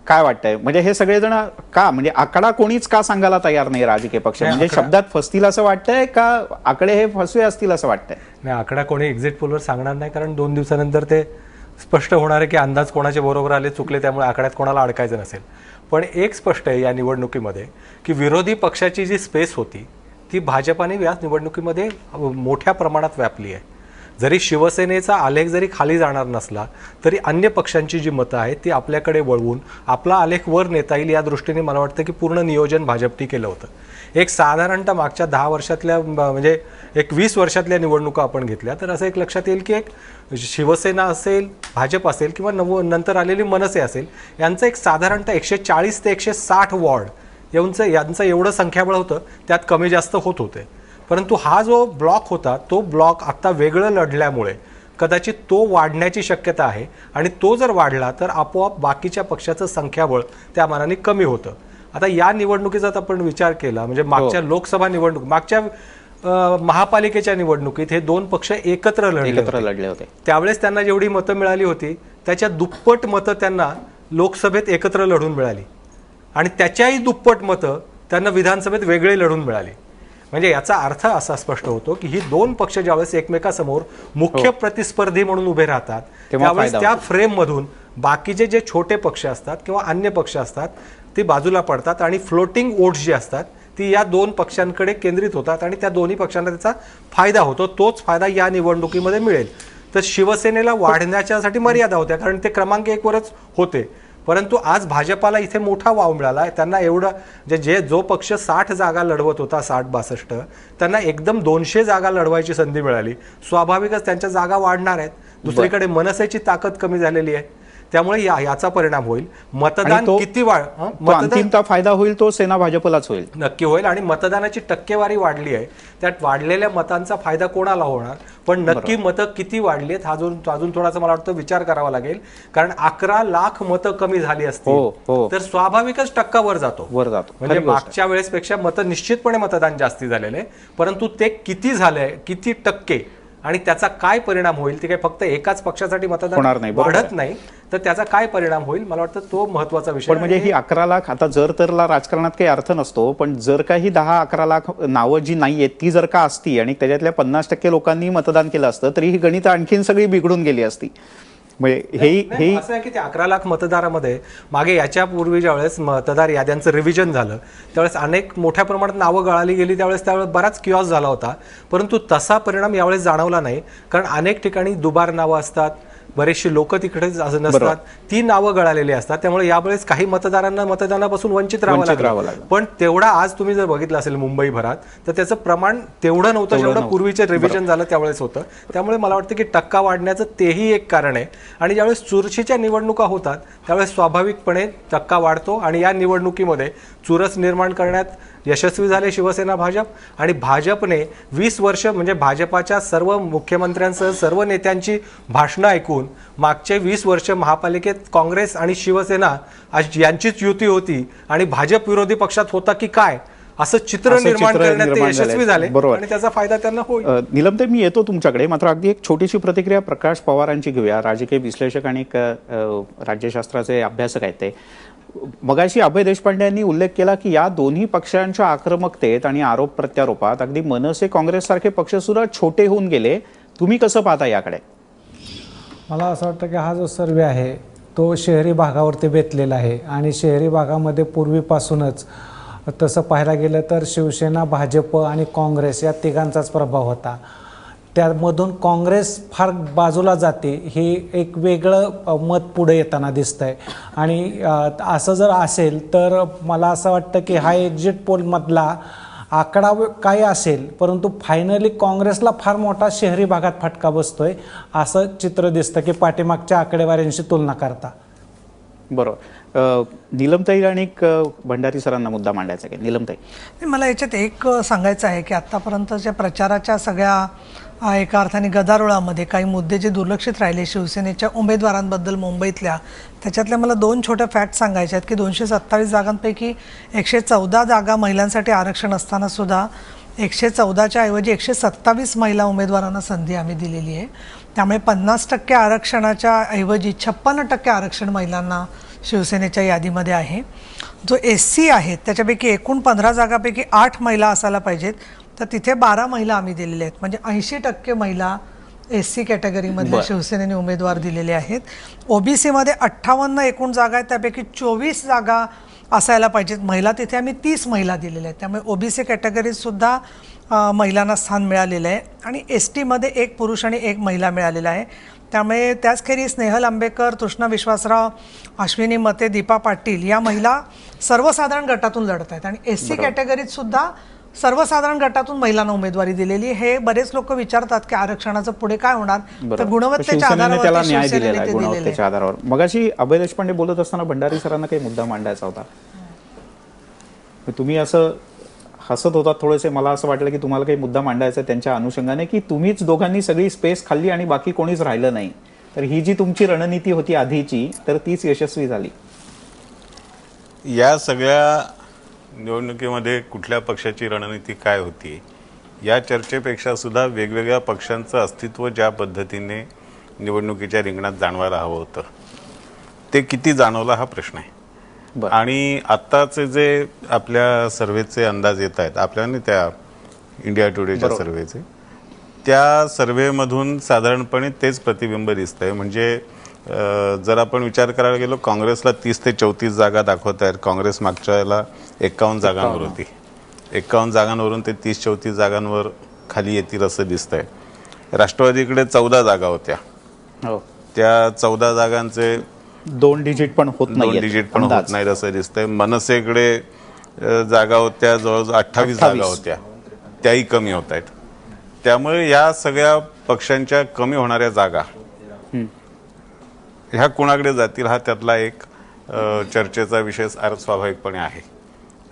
काय वाटतंय म्हणजे हे सगळेजण का म्हणजे आकडा कोणीच का सांगायला तयार नाही राजकीय पक्ष म्हणजे शब्दात फसतील असं वाटतंय का आकडे हे फसवे असतील असं वाटतंय? नाही, आकडा कोणी एक्झिट पोलवर सांगणार नाही, कारण 2 दिवसानंतर ते स्पष्ट होणार आहे की अंदाज कोणाचे बरोबर आले चुकले, त्यामुळे आकड्यात कोणाला अडकायचं नसेल. पण एक स्पष्ट आहे या निवडणुकीमध्ये की विरोधी पक्षाची जी स्पेस होती ती भाजपाने या निवडणुकीमध्ये मोठ्या प्रमाणात व्यापली आहे. जरी शिवसेनेचा आलेख जरी खाली जाणार नसला तरी अन्य पक्षांची जी मतं आहेत ती आपल्याकडे वळवून आपला आलेख वर नेता येईल या दृष्टीने मला वाटतं की पूर्ण नियोजन भाजपने केलं होतं. एक साधारणतः मागच्या 10 वर्षातल्या म्हणजे एक 20 वर्षातल्या निवडणुका आपण घेतल्या तर असं एक लक्षात येईल की एक शिवसेना असेल, भाजप असेल किंवा नंतर आलेली मनसे असेल, यांचं एक साधारणतः 140 ते 160 वॉर्ड यांचं एवढं संख्याबळ होतं, त्यात कमी जास्त होत होते. परंतु हा जो ब्लॉक होता तो ब्लॉक आता वेगळं लढल्यामुळे कदाचित तो वाढण्याची शक्यता आहे आणि तो जर वाढला तर आपोआप बाकीच्या पक्षाचं संख्याबळ त्या मानाने कमी होतं. आता या निवडणुकीचा आपण विचार केला म्हणजे मागच्या लोकसभा निवडणूक, मागच्या महापालिकेच्या निवडणुकीत हे 2 पक्ष एकत्र लढले होते. त्यावेळेस त्यांना जेवढी मतं मिळाली होती त्याच्या दुप्पट मतं त्यांना लोकसभेत एकत्र लढून मिळाली आणि त्याच्याही दुप्पट मतं त्यांना विधानसभेत वेगळे लढून मिळाली. म्हणजे याचा अर्थ असा स्पष्ट होतो की ही 2 पक्ष ज्यावेळेस एकमेकासमोर मुख्य प्रतिस्पर्धी म्हणून उभे राहतात त्यावेळेस त्या फ्रेममधून बाकीचे जे छोटे पक्ष असतात किंवा अन्य पक्ष असतात ते बाजूला पडतात आणि फ्लोटिंग वोट्स जी असतात ती या 2 पक्षांकडे केंद्रित होतात आणि त्या दोन्ही पक्षांना त्याचा फायदा होतो. तोच फायदा या निवडणुकीमध्ये मिळेल. तर शिवसेनेला वाढण्याच्यासाठी मर्यादा होत्या कारण ते क्रमांक 1 वरच होते. परंतु आज भाजपाला इथे मोठा वाव मिळाला. त्यांना एवढं जो पक्ष 60 जागा लढवत होता 60-62 त्यांना एकदम 200 जागा लढवायची संधी मिळाली. स्वाभाविकच त्यांच्या जागा वाढणार आहेत. दुसरीकडे मनसेची ताकद कमी झालेली आहे त्यामुळे याचा परिणाम होईल. मतदान किती अंतिमता फायदा होईल तो सेना भाजपलाच होईल, नक्की होईल. आणि मतदानाची टक्केवारी वाढली आहे, त्यात वाढलेल्या मतांचा फायदा कोणाला होणार पण नक्की मतं किती वाढली आहेत हा अजून थोडासा मला वाटतं विचार करावा लागेल. कारण 11 लाख मतं कमी झाली असतील तर स्वाभाविकच टक्का वर जातो. म्हणजे मागच्या वेळेसपेक्षा मतं निश्चितपणे मतदान जास्ती झालेले, परंतु ते किती झालंय, किती टक्के आणि त्याचा काय परिणाम होईल ते काही फक्त एकाच पक्षासाठी मतदान वाढत नाही तर त्याचा काय परिणाम होईल मला वाटतं तो महत्वाचा विषय. पण म्हणजे ही 11 लाख आता जर तरला राजकारणात काही अर्थ नसतो, पण जर काही 10-11 लाख नावं जी नाहीयेत ती जर का असती आणि त्याच्यातल्या 50% लोकांनी मतदान केलं असतं तरी ही गणित आणखीन सगळी बिघडून गेली असती. हे असं आहे की ते 11 लाख मतदारामध्ये मागे याच्यापूर्वी ज्यावेळेस मतदार याद्यांचं रिव्हिजन झालं त्यावेळेस अनेक मोठ्या प्रमाणात नावं गळाली गेली, त्यावेळेस बराच किऑस झाला होता. परंतु तसा परिणाम यावेळेस जाणवला नाही कारण अनेक ठिकाणी दुबार नावं असतात, बरेचशी लोक तिकडे नसतात, ती नावं गळालेली असतात. त्यामुळे यावेळेस काही मतदारांना मतदानापासून वंचित राहावं लागलं. पण तेवढा आज तुम्ही जर बघितलं असेल मुंबईभरात तर त्याचं प्रमाण तेवढं नव्हतं जेवढं पूर्वीचे रिव्हिजन झालं त्यावेळेस होतं. त्यामुळे मला वाटतं की टक्का वाढण्याचं तेही एक कारण आहे. आणि ज्यावेळेस चुरशीच्या निवडणुका होतात त्यावेळेस स्वाभाविकपणे टक्का वाढतो आणि या निवडणुकीमध्ये चुरस निर्माण करण्यात यशस्वी झाले शिवसेना भाजप. आणि भाजपने 20 वर्ष म्हणजे भाजपाच्या सर्व मुख्यमंत्र्यांसह सर्व नेत्यांची भाषणं ऐकून मागचे 20 वर्ष महापालिकेत काँग्रेस आणि शिवसेना यांचीच युती होती आणि भाजप विरोधी पक्षात होता की काय असं चित्र निर्माण करण्यात ते यशस्वी झाले आणि त्याचा फायदा त्यांना होईल. नीलमताई, मी येतो तुमच्याकडे, मात्र अगदी एक छोटीशी प्रतिक्रिया प्रकाश पवारांची घेऊया. राजकीय विश्लेषक आणि राज्यशास्त्राचे अभ्यासक आहेत ते. मगाशी अभय देशपांडे यांनी उल्लेख केला की या दोन्ही पक्षांच्या आक्रमकतेत आणि आरोप प्रत्यारोपात अगदी मनसे काँग्रेस सारखे पक्ष सुद्धा छोटे होऊन गेले. तुम्ही कसं पाहता याकडे? मला असं वाटतं की हा जो सर्वे आहे तो शहरी भागावरती बेतलेला आहे आणि शहरी भागामध्ये पूर्वीपासूनच तसं पाहायला गेलं तर शिवसेना, भाजप आणि काँग्रेस या तिघांचाच प्रभाव होता. त्यामधून काँग्रेस फार बाजूला जाते हे एक वेगळं मत पुढे येताना दिसतंय. आणि असं जर असेल तर मला असं वाटतं की हा एक्झिट पोलमधला आकडा काही असेल परंतु फायनली काँग्रेसला फार मोठा शहरी भागात फटका बसतोय असं चित्र दिसतं की पाठीमागच्या आकडेवारींशी तुलना करता. बरोबर. नीलमताई आणि भंडारी सरांना मुद्दा मांडायचा आहे. नीलमताई, मला याच्यात एक सांगायचं आहे की आत्तापर्यंतच्या प्रचाराच्या सगळ्या एका अर्थाने गदारोळामध्ये काही मुद्दे जे दुर्लक्षित राहिले शिवसेनेच्या उमेदवारांबद्दल मुंबईतल्या, त्याच्यातल्या मला 2 छोट्या फॅक्ट सांगायचे आहेत की 227 जागांपैकी 114 जागा महिलांसाठी आरक्षण असताना सुद्धा 114च्या ऐवजी 127 महिला उमेदवारांना संधी आम्ही दिलेली आहे. त्यामुळे 50% आरक्षणाच्या ऐवजी 56% आरक्षण महिलांना शिवसेनेच्या यादीमध्ये आहे. जो SC आहेत त्याच्यापैकी एकूण 15 जागापैकी 8 महिला असायला पाहिजेत, तर तिथे 12 महिला आम्ही दिलेल्या आहेत. म्हणजे 80% महिला SC कॅटेगरीमधल्या शिवसेनेने उमेदवार दिलेले आहेत. OBC मध्ये 58 एकूण जागा आहेत, त्यापैकी 24 जागा असायला पाहिजेत महिला, तिथे आम्ही 30 महिला दिलेल्या आहेत. त्यामुळे OBC कॅटेगरीत सुद्धा महिलांना स्थान मिळालेलं आहे. आणि ST मध्ये 1 पुरुष आणि 1 महिला मिळालेला आहे. त्यामुळे त्याचखेरीज स्नेहल आंबेकर, तृष्णा विश्वासराव, अश्विनी मते, दीपा पाटील या महिला सर्वसाधारण गटातून लढत आहेत. आणि SC कॅटेगरीत सुद्धा सर्वसाधारण गटातून महिलांना उमेदवारी दिलेली. हे बरेच लोक विचारतात की आरक्षणाचं पुढे काय होणार, तर गुणवत्तेच्या शिवसेनेने त्याला न्याय आधारावर दिलेला आहे, गुणवत्तेच्या आधारावर. मगाशी अभय देशपांडे बोलत असताना भंडारी सरांना काही मुद्दा मांडायचा होता, तुम्ही असं हसत होतात थोडेसे. मला असं वाटलं की तुम्हाला काही मुद्दा मांडायचा त्यांच्या अनुषंगाने, की तुम्हीच दोघांनी सगळी स्पेस खाल्ली आणि बाकी कोणीच राहिलं नाही. तर ही जी तुमची रणनीती होती आधीची, तर तीच यशस्वी झाली. या सगळ्या निवडणुकीमध्ये कुठल्या पक्षाची रणनीती काय होती या चर्चेपेक्षा सुद्धा वेगवेगळ्या पक्षांचं अस्तित्व ज्या पद्धतीने निवडणुकीच्या रिंगणात जाणवायला हवं होतं ते किती जाणवलं हा प्रश्न आहे. आणि आत्ताचे जे आपल्या सर्व्हेचे अंदाज येत आहेत आपल्याला, त्या इंडिया टुडेच्या सर्व्हेचे, त्या सर्व्हेमधून साधारणपणे तेच प्रतिबिंब दिसत आहे. म्हणजे जर आपण विचार करायला गेलो, काँग्रेसला 30 ते 34 जागा दाखवत आहेत. काँग्रेस मागच्या वेळेला 51 जागांवर होती. 51 जागांवरून ते 30-34 जागांवर खाली येतील असं दिसतंय. राष्ट्रवादीकडे 14 जागा होत्या, त्या 14 जागांचे 2 डिजिट पण होत नाही, 2 डिजिट पण होत नाहीत असं दिसतंय. मनसेकडे जागा होत्या जवळजवळ 28 जागा होत्या, त्याही कमी होत आहेत. त्यामुळे या सगळ्या पक्षांच्या कमी होणाऱ्या जागा ह्या कुणाकडे जातील हा त्यातला एक चर्चेचा विषय स्वाभाविकपणे आहे.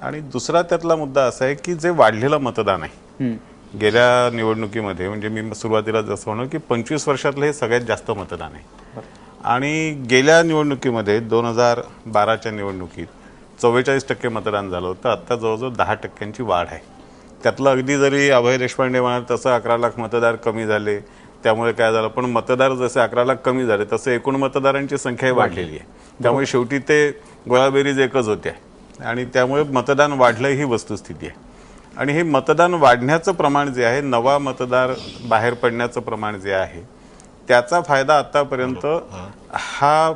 आणि दुसरा त्यातला मुद्दा असा आहे की जे वाढलेलं मतदान आहे गेल्या निवडणुकीमध्ये, म्हणजे मी सुरुवातीला जसं म्हणू की 25 वर्षातलं हे सगळ्यात जास्त मतदान आहे. आणि गेल्या निवडणुकीमध्ये 2012च्या निवडणुकीत 44% मतदान झालं होतं. आत्ता जवळजवळ 10% वाढ आहे. त्यातलं अगदी जरी अभय देशपांडे म्हणाल तसं 11 लाख मतदार कमी झाले, त्यामुळे काय झालं, पण मतदार जसे 11 लाख कमी झाले तसं एकूण मतदारांची संख्याही वाढलेली आहे. त्यामुळे शेवटी ते गोळाबेरीज एकच होत्या आणि त्यामुळे मतदान वाढलं ही वस्तुस्थिती आहे. आणि हे मतदान वाढण्याचं प्रमाण जे आहे, नवा मतदार बाहेर पडण्याचं प्रमाण जे आहे, त्याचा फायदा आतापर्यंत हा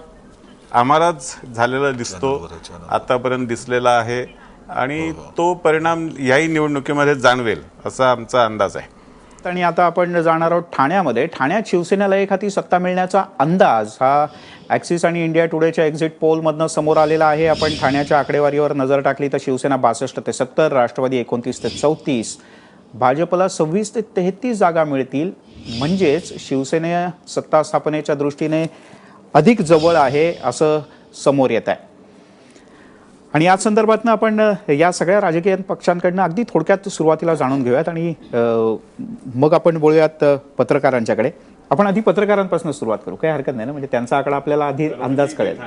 आम्हालाच झालेला दिसतो, आतापर्यंत दिसलेला आहे. आणि तो परिणाम याही निवडणुकीमध्ये जाणवेल असा आमचा अंदाज आहे. आणि आता आपण जाणार आहोत ठाण्यामध्ये. ठाण्यात शिवसेनेला एखादी सत्ता मिळण्याचा अंदाज हा ॲक्सिस आणि इंडिया टुडेच्या एक्झिट पोलमधनं समोर आलेला आहे. आपण ठाण्याच्या आकडेवारीवर नजर टाकली तर शिवसेना 62 ते 70, राष्ट्रवादी 29 ते 34, भाजपला 26 ते 33 जागा मिळतील. म्हणजेच शिवसेने सत्ता स्थापनेच्या दृष्टीने अधिक जवळ आहे असं समोर येत आहे. आणि या संदर्भातनं आपण या सगळ्या राजकीय पक्षांकडनं अगदी थोडक्यात सुरुवातीला जाणून घेऊयात आणि मग आपण बोलूयात पत्रकारांच्याकडे. आपण आधी पत्रकारांपासून सुरुवात करू, काही हरकत नाही ना, म्हणजे त्यांचा आकडा आपल्याला आधी अंदाज कळेल.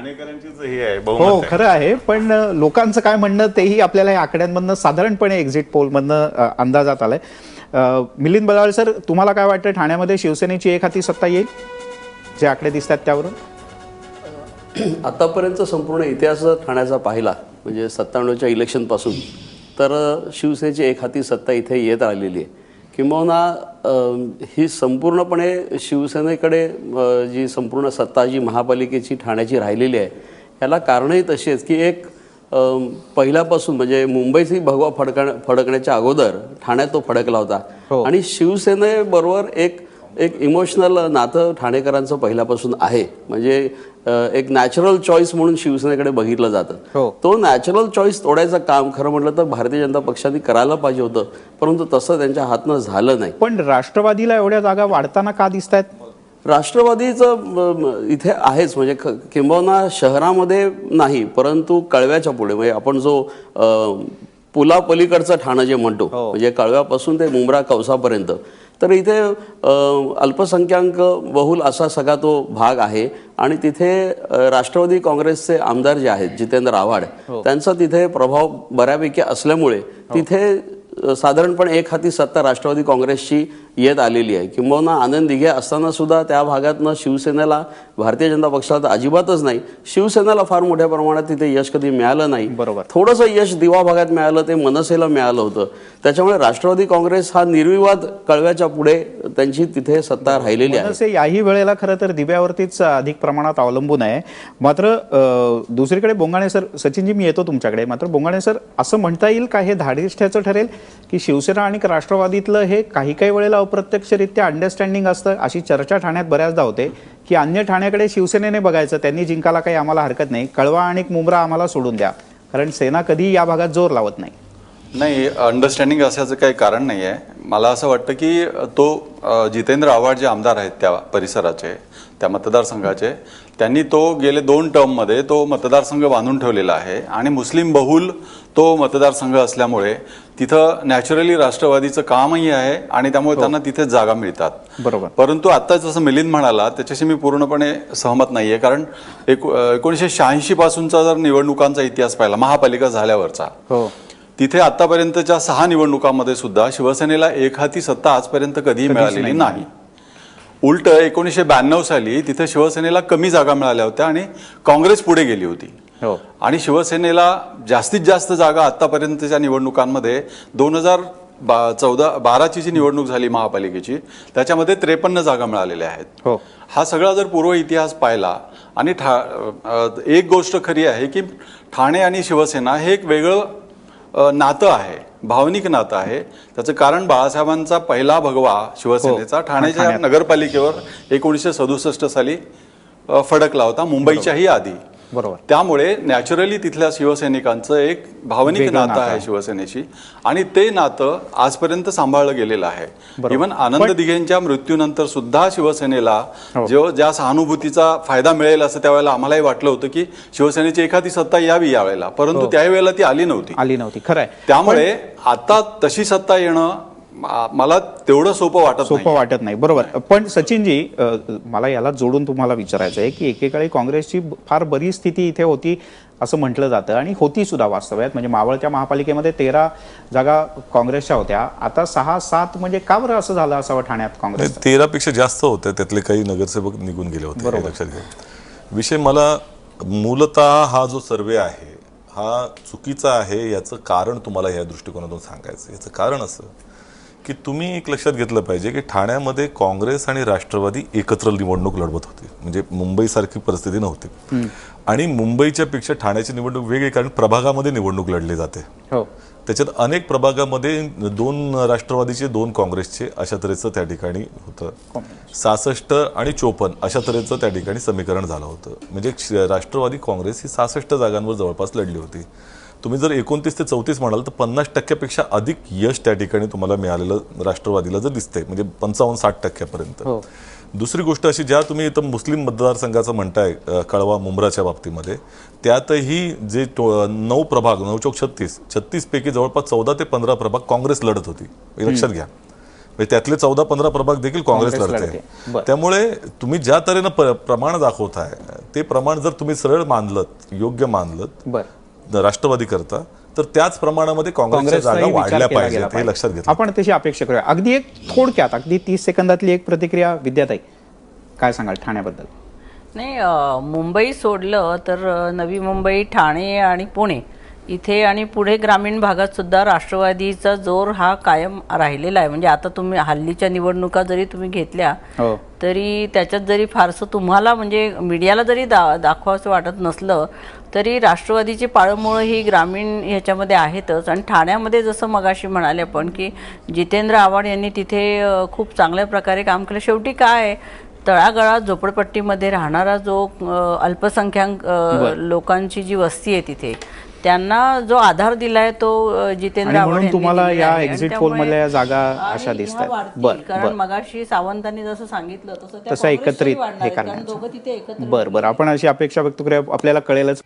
हो खरं आहे, पण लोकांचं काय म्हणणं तेही आपल्याला या आकड्यांमधनं साधारणपणे एक्झिट पोलमधनं अंदाजात आलंय. मिलिंद बजावळे सर, तुम्हाला काय वाटतं, ठाण्यामध्ये शिवसेनेची एक हाती सत्ता येईल जे आकडे दिसतात त्यावरून? आतापर्यंत संपूर्ण इतिहास ठाण्याचा पाहिला म्हणजे 97च्या इलेक्शनपासून, तर शिवसेनेची एक हाती सत्ता इथे येत आलेली आहे. किंबहुना ही संपूर्णपणे शिवसेनेकडे जी संपूर्ण सत्ता जी महापालिकेची ठाण्याची राहिलेली आहे, याला कारणही तशी आहेत की एक पहिल्यापासून म्हणजे मुंबईची भगवा फडकण्याच्या अगोदर ठाण्यात तो फडकला होता. आणि शिवसेनेबरोबर एक इमोशनल नातं ठाणेकरांचं पहिल्यापासून आहे. म्हणजे एक नॅचरल चॉईस म्हणून शिवसेनेकडे बघितलं जातं. तो नॅचरल चॉईस तोडायचं काम खरं म्हटलं तर भारतीय जनता पक्षाने करायला पाहिजे होतं, परंतु तसं त्यांच्या हातनं झालं नाही. पण राष्ट्रवादीला एवढ्या जागा वाढताना का दिसत आहेत? राष्ट्रवादीचं इथे आहेच, म्हणजे किंबहुना शहरामध्ये नाही परंतु कळव्याच्या पुढे, म्हणजे आपण जो पुलापलीकडचं ठाणं जे म्हणतो, म्हणजे कळव्यापासून ते मुंब्रा कौसापर्यंत, तर इथे अल्पसंख्याक बहुल असा सगळा तो भाग आहे. आणि तिथे राष्ट्रवादी काँग्रेसचे आमदार जे आहेत जितेंद्र आव्हाड, त्यांचा तिथे प्रभाव बऱ्यापैकी असल्यामुळे तिथे साधारणपणे एक हाती सत्ता राष्ट्रवादी काँग्रेसची येत आलेली आहे. किंबहुना आनंद दिघे असताना सुद्धा त्या भागातनं शिवसेनेला, भारतीय जनता पक्षाला तर अजिबातच नाही, शिवसेनेला फार मोठ्या प्रमाणात तिथे यश कधी मिळालं नाही. बरोबर. थोडंसं यश दिवा भागात मिळालं, ते मनसेला मिळालं होतं. त्याच्यामुळे राष्ट्रवादी काँग्रेस हा निर्विवाद कळव्याच्या पुढे त्यांची तिथे सत्ता राहिलेली आहे. मनसे याही वेळेला खरं तर दिव्यावरतीच अधिक प्रमाणात अवलंबून आहे. मात्र दुसरीकडे बोंगाणे सर, सचिनजी मी येतो तुमच्याकडे, मात्र बोंगाणे सर, असं म्हणता येईल का हे धाडिष्ट्याचं ठरेल की शिवसेना आणि राष्ट्रवादीतलं हे काही वेळेला अप्रत्यक्षरित्या अंडरस्टँडिंग असतं? अशी चर्चा ठाण्यात बऱ्याचदा होते की अन्य ठाण्याकडे शिवसेनेने बघायचं, त्यांनी जिंकायला काही आम्हाला हरकत नाही, कळवा आणि मुंब्रा आम्हाला सोडून द्या, कारण सेना कधी या भागात जोर लावत नाही. नाही, अंडरस्टँडिंग असल्याचं काही कारण नाही आहे. मला असं वाटतं की तो जितेंद्र आव्हाड जे आमदार आहेत त्या परिसराचे, त्या मतदारसंघाचे, त्यांनी तो गेले 2 टर्ममध्ये तो मतदारसंघ बांधून ठेवलेला आहे आणि मुस्लिम बहुल तो मतदारसंघ असल्यामुळे तिथं नॅचरली राष्ट्रवादीचं कामही आहे आणि त्यामुळे त्यांना तिथे जागा मिळतात. बरोबर. परंतु आता जसं मिलिंद म्हणाला त्याच्याशी मी पूर्णपणे सहमत नाहीये, कारण 1986 पासूनचा जर निवडणुकांचा इतिहास पाहिला महापालिका झाल्यावरचा, तिथे आतापर्यंतच्या 6 निवडणुकांमध्ये सुद्धा शिवसेनेला एकहाती सत्ता आजपर्यंत कधीही मिळालेली नाही. उलट 1992 साली तिथे शिवसेनेला कमी जागा मिळाल्या होत्या आणि काँग्रेस पुढे गेली होती. आणि शिवसेनेला जास्तीत जास्त जागा आतापर्यंतच्या निवडणुकांमध्ये 2012ची जी निवडणूक झाली महापालिकेची, त्याच्यामध्ये 53 जागा मिळालेल्या आहेत. हा सगळा जर पूर्व इतिहास पाहिला आणि एक गोष्ट खरी आहे की ठाणे आणि शिवसेना हे एक वेगळं नातं आहे, भावनिक नातं आहे. त्याचं कारण बाळासाहेबांचा पहिला भगवा शिवसेनेचा ठाण्याच्या नगरपालिकेवर 1967 साली फडकला होता, मुंबईच्याही आधी. बरोबर. त्यामुळे नॅचरली तिथल्या शिवसैनिकांचं एक भावनिक नातं आहे शिवसेनेशी आणि ते नातं आजपर्यंत सांभाळलं गेलेलं आहे. इव्हन आनंद दिघेंच्या मृत्यूनंतर सुद्धा शिवसेनेला ज्या सहानुभूतीचा फायदा मिळेल असं त्यावेळेला आम्हालाही वाटलं होतं की शिवसेनेची एखादी सत्ता यावी यावेळेला, परंतु त्यावेळेला ती आली नव्हती. खरंय. त्यामुळे आता तशी सत्ता येणं मला तेवढं सोपं वाटत नाही. बरोबर. पण सचिनजी, मला याला जोडून तुम्हाला विचारायचं आहे की एकेकाळी काँग्रेसची फार बरी स्थिती इथे होती असं म्हटलं जातं आणि होती सुद्धा वास्तव्यात. म्हणजे मावळत्या महापालिकेमध्ये 13 जागा काँग्रेसच्या होत्या, आता 6-7. म्हणजे का बरं असं झालं असावं ठाण्यात काँग्रेस? 13 पेक्षा जास्त होते, त्यातले काही नगरसेवक निघून गेले होते, लक्षात घ्या. विषय मला मूलतः हा जो सर्वे आहे हा चुकीचा आहे याचं कारण तुम्हाला या दृष्टिकोनातून सांगायचं. याचं कारण असं की तुम्ही एक लक्षात घेतलं पाहिजे की ठाण्यामध्ये काँग्रेस आणि राष्ट्रवादी एकत्र निवडणूक लढवत होते, म्हणजे मुंबईसारखी परिस्थिती नव्हती. आणि मुंबईच्या पेक्षा ठाण्याची निवडणूक वेगळी, कारण प्रभागामध्ये निवडणूक लढली जाते. त्याच्यात अनेक प्रभागामध्ये 2 राष्ट्रवादीचे 2 काँग्रेसचे अशा तऱ्हेचं त्या ठिकाणी होतं. 66 आणि 54 अशा तऱ्हेचं त्या ठिकाणी समीकरण झालं होतं. म्हणजे राष्ट्रवादी काँग्रेस ही 66 जागांवर जवळपास लढली होती. तुम्ही जर 29 ते 34 म्हणाल तर 50% अधिक यश त्या ठिकाणी तुम्हाला मिळालेलं राष्ट्रवादीला जर दिसतंय, म्हणजे 55-60%पर्यंत. दुसरी गोष्ट अशी, ज्या तुम्ही इथं मुस्लिम मतदारसंघाचं म्हणताय कळवा मुंब्राच्या बाबतीमध्ये, त्यातही जे 9 प्रभाग 9 चौक 36 पैकी जवळपास 14 ते 15 प्रभाग काँग्रेस लढत होती, लक्षात घ्या. म्हणजे त्यातले 14-15 प्रभाग देखील काँग्रेस लढते. त्यामुळे तुम्ही ज्या तऱ्हेनं प्रमाण दाखवताय ते प्रमाण जर तुम्ही सरळ मानलत, योग्य मानलत राष्ट्रवादी करता, तर त्याच प्रमाणामध्ये काँग्रेसच्या जागा वाढल्या पाहिजेत हे लक्षात घेतलं. आपण तशी अपेक्षा करूया. अगदी एक थोडक्यात, अगदी 30 सेकंदातली एक प्रतिक्रिया विद्याताई, काय सांगाल ठाण्याबद्दल? नाही, मुंबई सोडलं तर नवी मुंबई, ठाणे आणि पुणे इथे आणि पुढे ग्रामीण भागात सुद्धा राष्ट्रवादीचा जोर हा कायम राहिलेला आहे. म्हणजे आता तुम्ही हल्लीच्या निवडणुका जरी तुम्ही घेतल्या तरी त्याच्यात जरी फारसं तुम्हाला म्हणजे मीडियाला जरी दाखवावंसं वाटत नसलं तरी राष्ट्रवादीची पाळंमुळं ही ग्रामीण ह्याच्यामध्ये आहेतच. आणि ठाण्यामध्ये जसं मगाशी म्हणाले आपण की जितेंद्र आव्हाड यांनी तिथे खूप चांगल्या प्रकारे काम केलं. शेवटी काय, तळागाळात झोपडपट्टीमध्ये राहणारा जो अल्पसंख्याक लोकांची जी वस्ती आहे तिथे, त्यांना जो आधार दिलाय तो जितेंद्र आव्हाड यांनी तुम्हाला या एक्झिट पोल मधल्या जागा अशा दिसतात. कारण मगाशी सावंतांनी जसं सांगितलं तसं एकत्रित हे करण्याचं. बरं, आपण अशी अपेक्षा व्यक्त करूया, आपल्याला कळेलच.